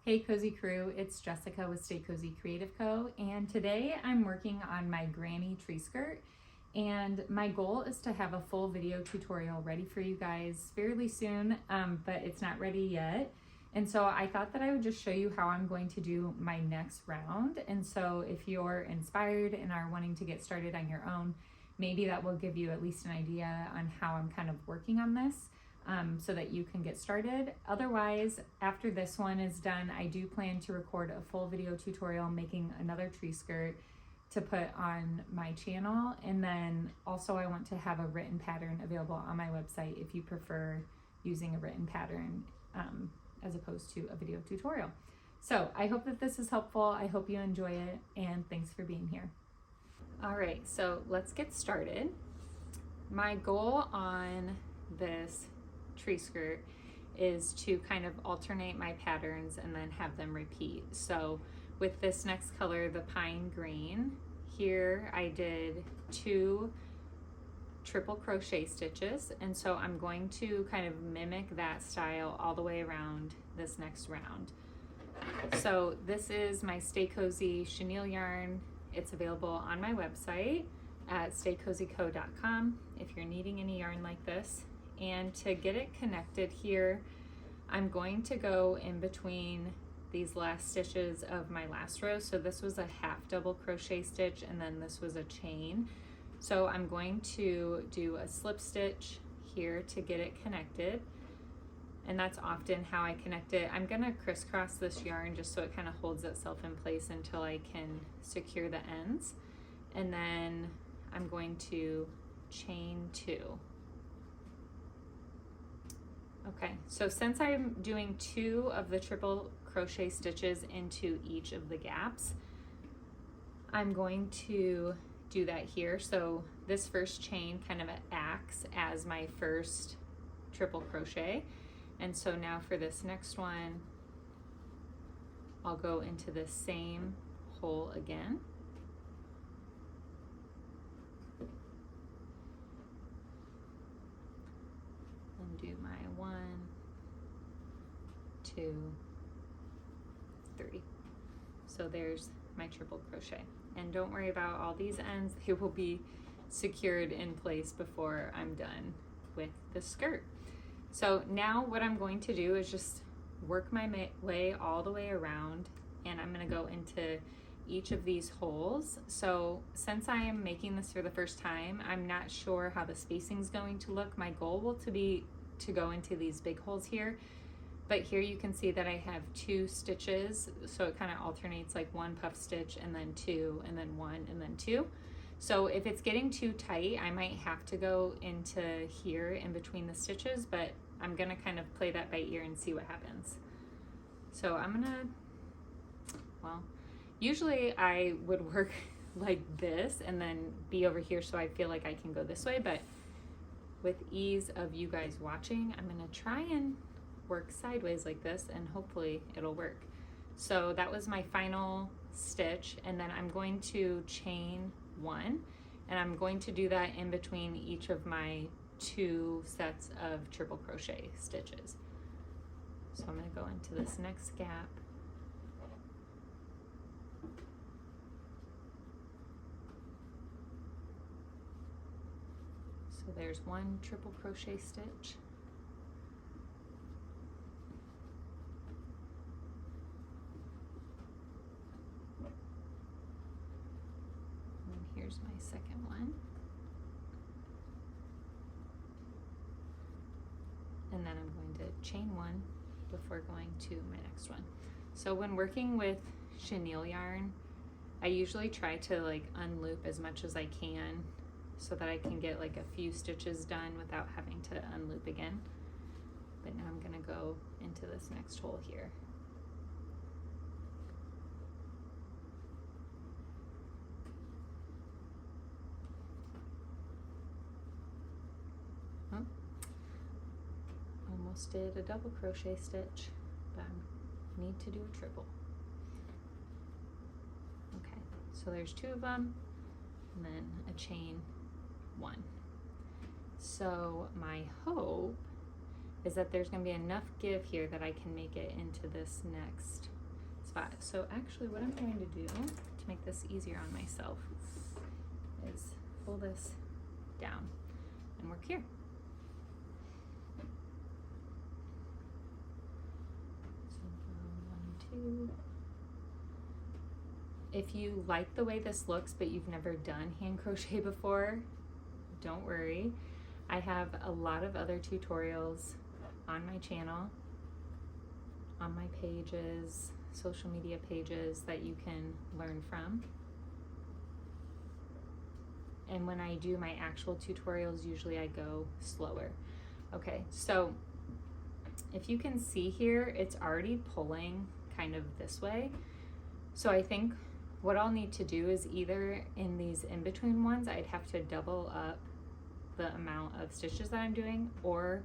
Hey Cozy Crew, it's Jessica with Stay Cozy Creative Co. And today I'm working on my granny tree skirt. And my goal is to have a full video tutorial ready for you guys fairly soon, but it's not ready yet. And so I thought that I would just show you how I'm going to do my next round. And so if you're inspired and are wanting to get started on your own, maybe that will give you at least an idea on how I'm kind of working on this. So that you can get started. Otherwise, after this one is done, I do plan to record a full video tutorial making another tree skirt to put on my channel. And then also I want to have a written pattern available on my website if you prefer using a written pattern as opposed to a video tutorial. So I hope that this is helpful. I hope you enjoy it, and thanks for being here. All right, so let's get started. My goal on this tree skirt is to kind of alternate my patterns and then have them repeat. So with this next color, the pine green, here I did 2 triple crochet stitches, and so I'm going to kind of mimic that style all the way around this next round. So this is my Stay Cozy chenille yarn. It's available on my website at staycozyco.com if you're needing any yarn like this. And to get it connected here, I'm going to go in between these last stitches of my last row. So this was a half double crochet stitch, and then this was a chain. So I'm going to do a slip stitch here to get it connected. And that's often how I connect it. I'm gonna crisscross this yarn just so it kind of holds itself in place until I can secure the ends. And then I'm going to chain 2. Okay, so since I'm doing 2 of the triple crochet stitches into each of the gaps, I'm going to do that here. So this first chain kind of acts as my first triple crochet. And so now for this next one, I'll go into the same hole again. And do my 1, 2, 3. So there's my triple crochet. And don't worry about all these ends, they will be secured in place before I'm done with the skirt. So now what I'm going to do is just work my way all the way around, and I'm going to go into each of these holes. So since I am making this for the first time, I'm not sure how the spacing is going to look. My goal will be to go into these big holes here, but here you can see that I have 2 stitches, so it kind of alternates like 1 puff stitch and then 2 and then 1 and then 2. So if it's getting too tight, I might have to go into here in between the stitches, but I'm gonna kind of play that by ear and see what happens. So I'm gonna, well, usually I would work like this and then be over here so I feel like I can go this way, but with ease of you guys watching, I'm gonna try and work sideways like this, and hopefully it'll work. So that was my final stitch, and then I'm going to chain 1, and I'm going to do that in between each of my 2 sets of triple crochet stitches. So I'm going to go into this next gap. So there's 1 triple crochet stitch. And here's my second one. And then I'm going to chain 1 before going to my next one. So when working with chenille yarn, I usually try to like unloop as much as I can so that I can get like a few stitches done without having to unloop again. But now I'm gonna go into this next hole here. Almost did a double crochet stitch, but I need to do a triple. Okay, so there's 2 of them, and then a chain 1. So my hope is that there's going to be enough give here that I can make it into this next flat. So actually what I'm going to do to make this easier on myself is pull this down and work here. So 1, 2. If you like the way this looks but you've never done hand crochet before, don't worry. I have a lot of other tutorials on my channel, on my pages, social media pages that you can learn from. And when I do my actual tutorials, usually I go slower. Okay, so if you can see here, it's already pulling kind of this way. So I think what I'll need to do is either in these in-between ones, I'd have to double up the amount of stitches that I'm doing, or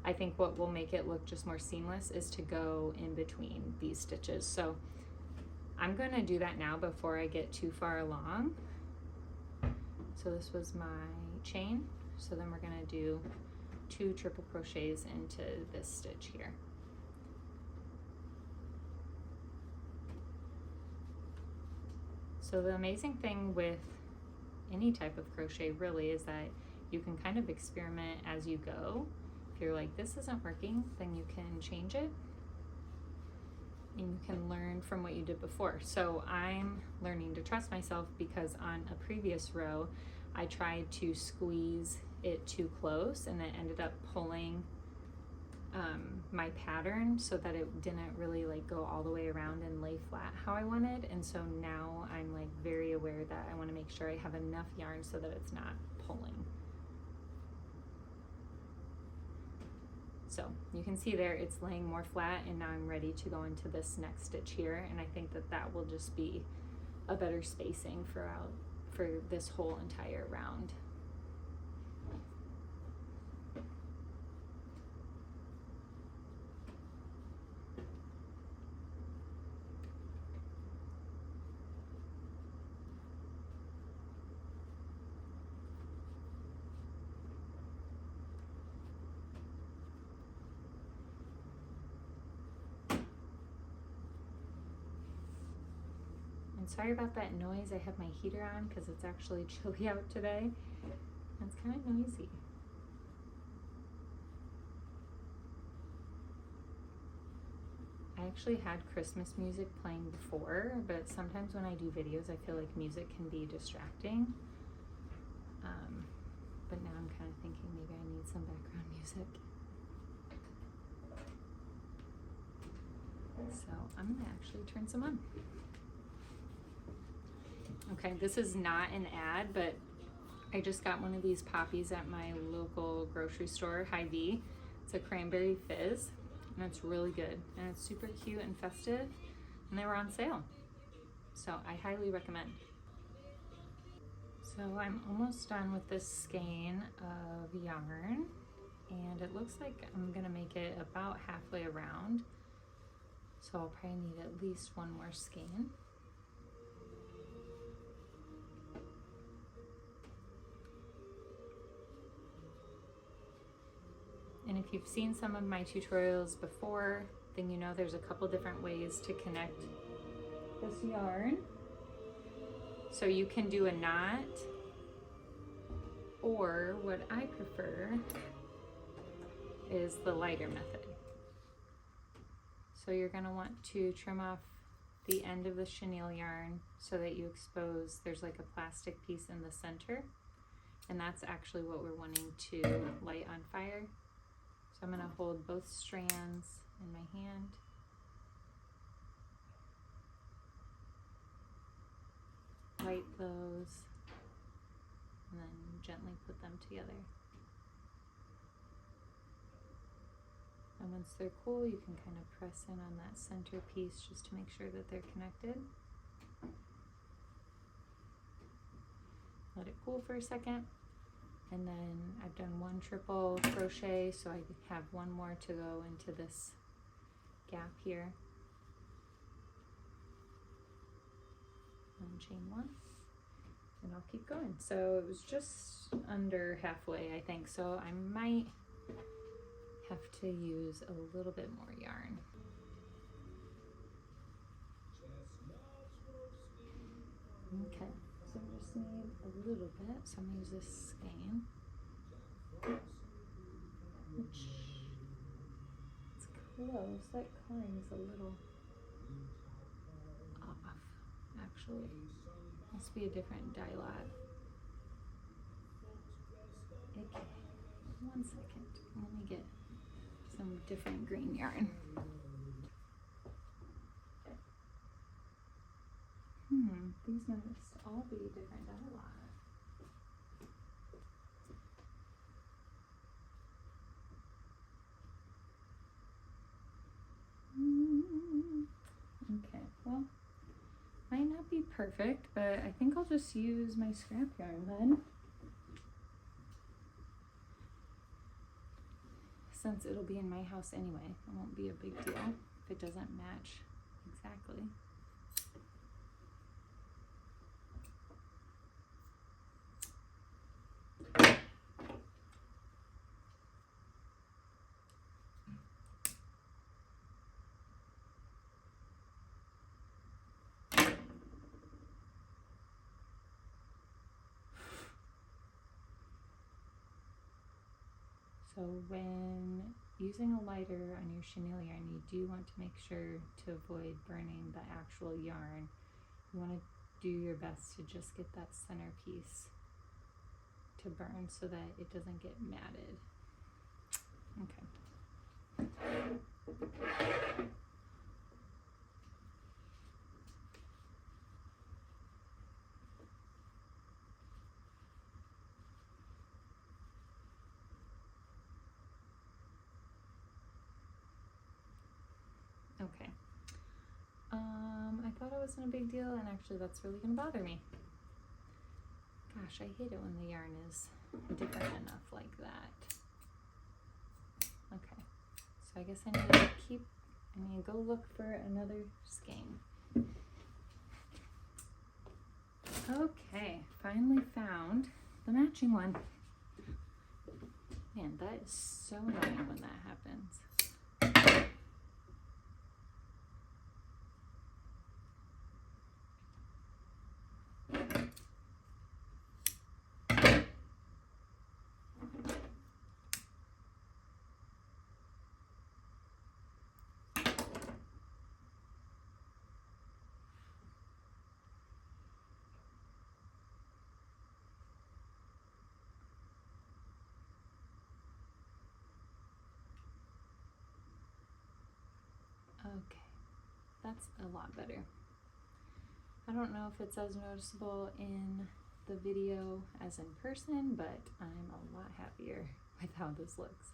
I think what will make it look just more seamless is to go in between these stitches. So I'm gonna do that now before I get too far along. So this was my chain. So then we're gonna do 2 triple crochets into this stitch here. So the amazing thing with any type of crochet really is that you can kind of experiment as you go. If you're like, this isn't working, then you can change it and you can learn from what you did before. So I'm learning to trust myself because on a previous row, I tried to squeeze it too close and it ended up pulling my pattern so that it didn't really like go all the way around and lay flat how I wanted. And so now I'm like very aware that I want to make sure I have enough yarn so that it's not pulling. So you can see there it's laying more flat, and now I'm ready to go into this next stitch here, and I think that that will just be a better spacing for this whole entire round. Sorry about that noise. I have my heater on because it's actually chilly out today. It's kind of noisy. I actually had Christmas music playing before, but sometimes when I do videos, I feel like music can be distracting. But now I'm kind of thinking maybe I need some background music. So I'm gonna actually turn some on. Okay, this is not an ad, but I just got one of these poppies at my local grocery store, Hy-Vee. It's a cranberry fizz, and it's really good. And it's super cute and festive, and they were on sale. So I highly recommend. So I'm almost done with this skein of yarn, and it looks like I'm gonna make it about halfway around. So I'll probably need at least one more skein. And if you've seen some of my tutorials before, then you know there's a couple different ways to connect this yarn. So you can do a knot, or what I prefer is the lighter method. So you're gonna want to trim off the end of the chenille yarn so that you expose, there's like a plastic piece in the center, and that's actually what we're wanting to light on fire. So I'm gonna hold both strands in my hand. Light those, and then gently put them together. And once they're cool, you can kind of press in on that center piece just to make sure that they're connected. Let it cool for a second. And then I've done 1 triple crochet, so I have 1 more to go into this gap here. And chain 1, and I'll keep going. So it was just under halfway, I think, so I might have to use a little bit more yarn. Okay, so we just need a little bit. So I'm gonna use this skein, which it's close. That coloring is a little off, actually. Must be a different dye lot. Okay, 1 second. Let me get some different green yarn. These must all be different dye lot. Okay, well, might not be perfect, but I think I'll just use my scrap yarn then, since it'll be in my house anyway. It won't be a big deal if it doesn't match exactly. So when using a lighter on your chenille yarn, you do want to make sure to avoid burning the actual yarn. You want to do your best to just get that center piece to burn so that it doesn't get matted. Okay. Okay. I thought it wasn't a big deal, and actually that's really gonna bother me. Gosh, I hate it when the yarn is different enough like that. Okay, so I guess I need to go look for another skein. Okay, finally found the matching one. Man, that is so annoying when that happens. Okay, that's a lot better. I don't know if it's as noticeable in the video as in person, but I'm a lot happier with how this looks.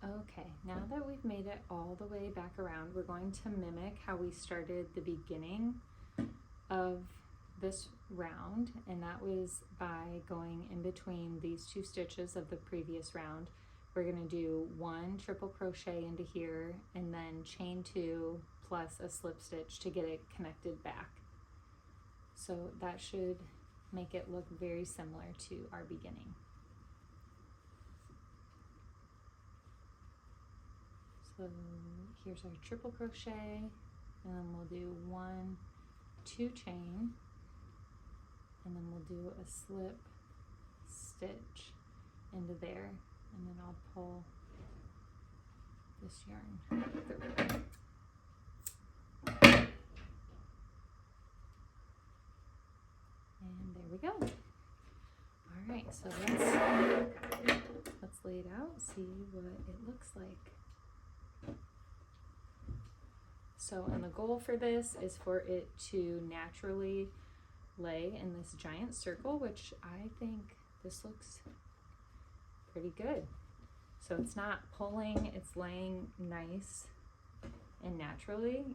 Okay, now that we've made it all the way back around, we're going to mimic how we started the beginning of this round, and that was by going in between these 2 stitches of the previous round. We're going to do 1 triple crochet into here and then chain 2 plus a slip stitch to get it connected back. So that should make it look very similar to our beginning. So here's our triple crochet, and then we'll do 1, 2 chain, and then we'll do a slip stitch into there, and then I'll pull this yarn through. And there we go. All right, so let's lay it out, see what it looks like. So, and the goal for this is for it to naturally lay in this giant circle, which I think this looks pretty good. So it's not pulling, it's laying nice and naturally,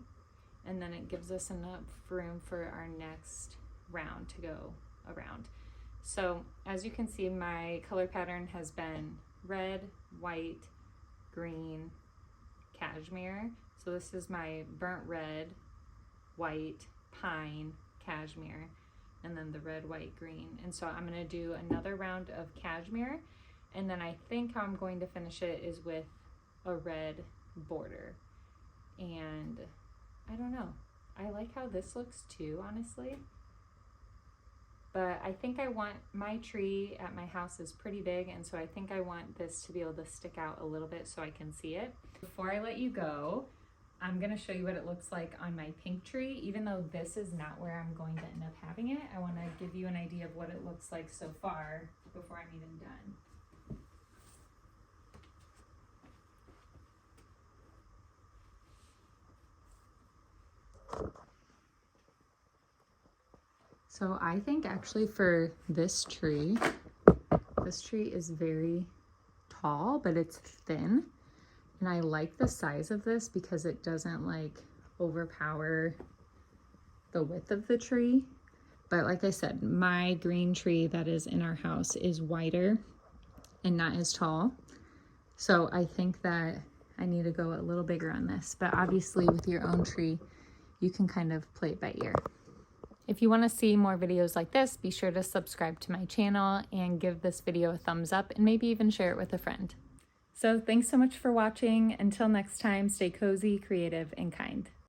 and then it gives us enough room for our next round to go around. So as you can see, my color pattern has been red, white, green, cashmere. So this is my burnt red, white, pine, cashmere, and then the red, white, green. And so I'm gonna do another round of cashmere, and then I think how I'm going to finish it is with a red border. And I don't know, I like how this looks too, honestly. but I think I want, my tree at my house is pretty big, and so I think I want this to be able to stick out a little bit so I can see it. Before I let you go, I'm gonna show you what it looks like on my pink tree. Even though this is not where I'm going to end up having it, I wanna give you an idea of what it looks like so far before I'm even done. So I think actually for this tree is very tall, but it's thin. And I like the size of this because it doesn't like overpower the width of the tree. But like I said, my green tree that is in our house is wider and not as tall. So I think that I need to go a little bigger on this. But obviously with your own tree, you can kind of play it by ear. If you want to see more videos like this, be sure to subscribe to my channel and give this video a thumbs up and maybe even share it with a friend. So thanks so much for watching. Until next time, stay cozy, creative, and kind.